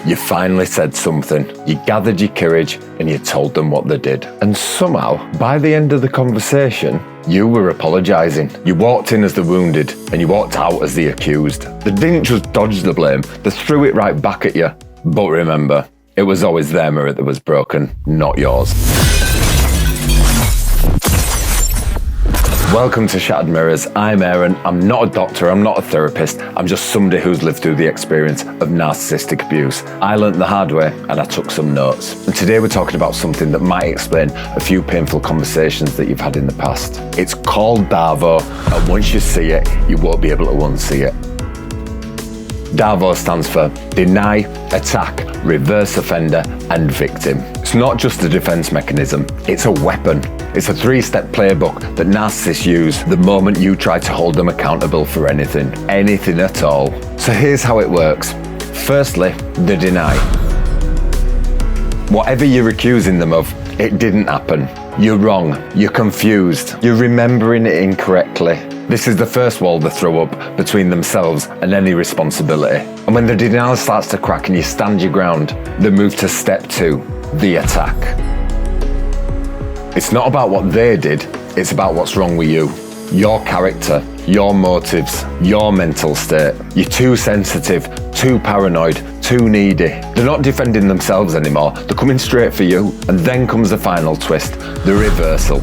You finally said something. You gathered your courage and you told them what they did. And somehow, by the end of the conversation, you were apologising. You walked in as the wounded and you walked out as the accused. They didn't just dodge the blame, they threw it right back at you. But remember, it was always their mirror that was broken, not yours. Welcome to Shattered Mirrors. I'm Aaron. I'm not a doctor, I'm not a therapist. I'm just somebody who's lived through the experience of narcissistic abuse. I learnt the hard way and I took some notes. And today we're talking about something that might explain a few painful conversations that you've had in the past. It's called DARVO, and once you see it, you won't be able to unsee it. DARVO stands for Deny, Attack, Reverse Offender and Victim. It's not just a defense mechanism, it's a weapon. It's a 3-step playbook that narcissists use the moment you try to hold them accountable for anything at all. So here's how it works. Firstly, the deny. Whatever you're accusing them of, it didn't happen. You're wrong, you're confused, you're remembering it incorrectly. This is the first wall they throw up between themselves and any responsibility. And when the denial starts to crack and you stand your ground, they move to step 2, the attack. It's not about what they did, it's about what's wrong with you. Your character, your motives, your mental state. You're too sensitive, too paranoid, too needy. They're not defending themselves anymore, they're coming straight for you. And then comes the final twist, the reversal.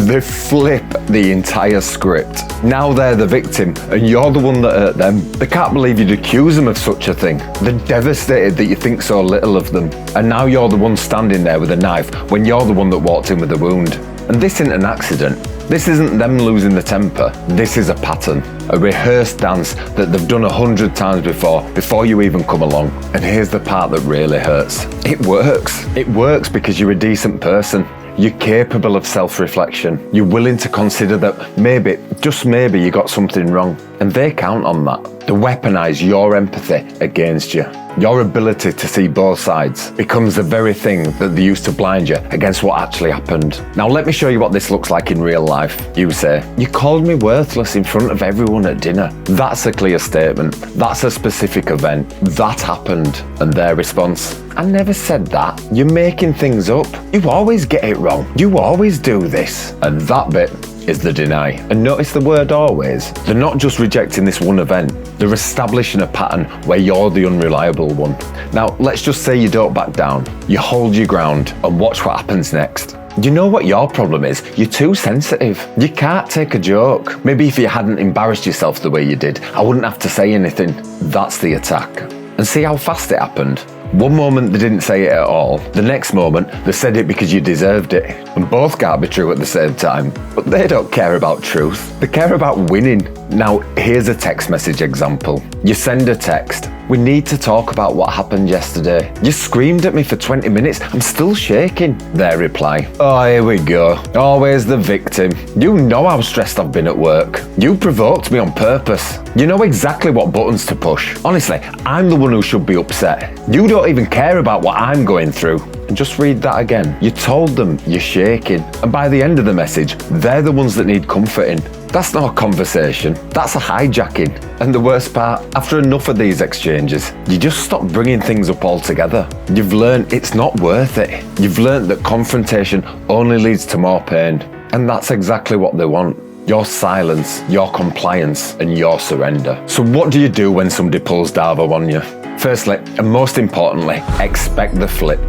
They flip the entire script. Now they're the victim and you're the one that hurt them. They can't believe you'd accuse them of such a thing. They're devastated that you think so little of them. And now you're the one standing there with a knife when you're the one that walked in with a wound. And this isn't an accident. This isn't them losing the temper. This is a pattern, a rehearsed dance that they've done 100 times before you even come along. And here's the part that really hurts. It works. It works because you're a decent person. You're capable of self-reflection. You're willing to consider that maybe, just maybe, you got something wrong. And they count on that. They weaponize your empathy against you. Your ability to see both sides becomes the very thing that they used to blind you against what actually happened. Now let me show you what this looks like in real life. You say, you called me worthless in front of everyone at dinner. That's a clear statement. That's a specific event. That happened. And their response, I never said that. You're making things up. You always get it wrong. You always do this. And that bit is the deny. And notice the word always. They're not just rejecting this one event, they're establishing a pattern where you're the unreliable one. Now, let's just say you don't back down. You hold your ground and watch what happens next. You know what your problem is? You're too sensitive. You can't take a joke. Maybe if you hadn't embarrassed yourself the way you did, I wouldn't have to say anything. That's the attack. And see how fast it happened? One moment they didn't say it at all. The next moment they said it because you deserved it. And both can't be true at the same time. But they don't care about truth. They care about winning. Now, here's a text message example. You send a text. We need to talk about what happened yesterday. You screamed at me for 20 minutes. I'm still shaking. Their reply. Oh, here we go. Always the victim. You know how stressed I've been at work. You provoked me on purpose. You know exactly what buttons to push. Honestly, I'm the one who should be upset. You don't even care about what I'm going through. And just read that again. You told them you're shaking. And by the end of the message, they're the ones that need comforting. That's not a conversation, that's a hijacking. And the worst part, after enough of these exchanges, you just stop bringing things up altogether. You've learned it's not worth it. You've learned that confrontation only leads to more pain. And that's exactly what they want. Your silence, your compliance, and your surrender. So what do you do when somebody pulls DARVO on you? Firstly, and most importantly, expect the flip.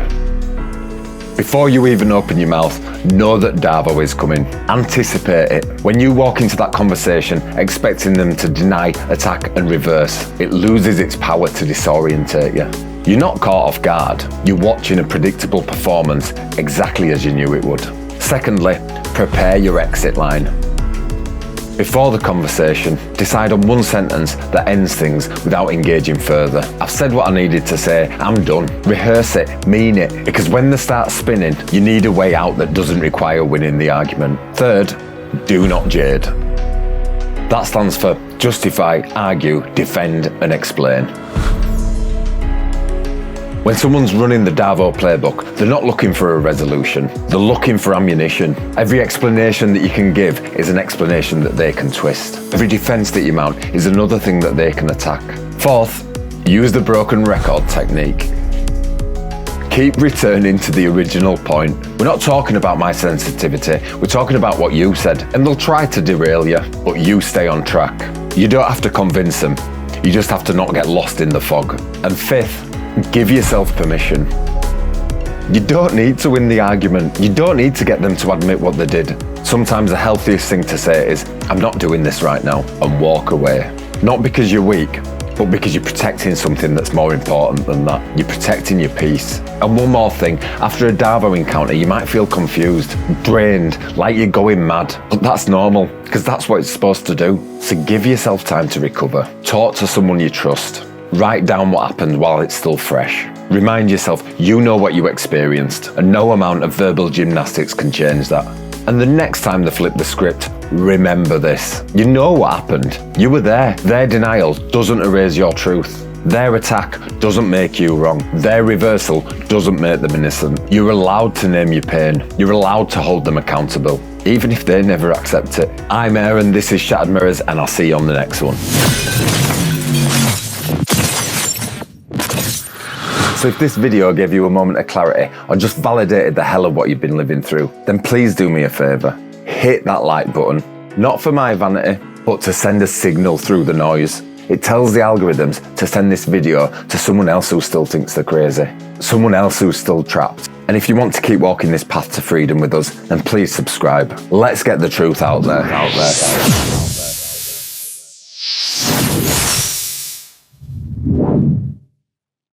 Before you even open your mouth, know that DARVO is coming. Anticipate it. When you walk into that conversation expecting them to deny, attack and reverse, it loses its power to disorientate you. You're not caught off guard. You're watching a predictable performance exactly as you knew it would. Secondly, prepare your exit line. Before the conversation, decide on one sentence that ends things without engaging further. I've said what I needed to say, I'm done. Rehearse it, mean it, because when they start spinning, you need a way out that doesn't require winning the argument. Third, do not jade. That stands for justify, argue, defend, and explain. When someone's running the DARVO playbook, they're not looking for a resolution, they're looking for ammunition. Every explanation that you can give is an explanation that they can twist. Every defense that you mount is another thing that they can attack. Fourth, Use the broken record technique. Keep returning to the original point. We're not talking about my sensitivity, we're talking about what you said. And they'll try to derail you, but you stay on track. You don't have to convince them, you just have to not get lost in the fog. And fifth, give yourself permission. You don't need to win the argument. You don't need to get them to admit what they did. Sometimes the healthiest thing to say is, I'm not doing this right now, and walk away. Not because you're weak, but because you're protecting something that's more important than that. You're protecting your peace. And one more thing, after a DARVO encounter, you might feel confused, drained, like you're going mad. But that's normal, because that's what it's supposed to do. So give yourself time to recover. Talk to someone you trust. Write down what happened while it's still fresh. Remind yourself you know what you experienced, and no amount of verbal gymnastics can change that. And the next time they flip the script, remember this. You know what happened. You were there. Their denial doesn't erase your truth. Their attack doesn't make you wrong. Their reversal doesn't make them innocent. You're allowed to name your pain. You're allowed to hold them accountable, even if they never accept it. I'm Aaron, this is Shattered Mirrors, and I'll see you on the next one. So if this video gave you a moment of clarity or just validated the hell of what you've been living through, then please do me a favour. Hit that like button, not for my vanity, but to send a signal through the noise. It tells the algorithms to send this video to someone else who still thinks they're crazy, someone else who's still trapped. And if you want to keep walking this path to freedom with us, then please subscribe. Let's get the truth out there.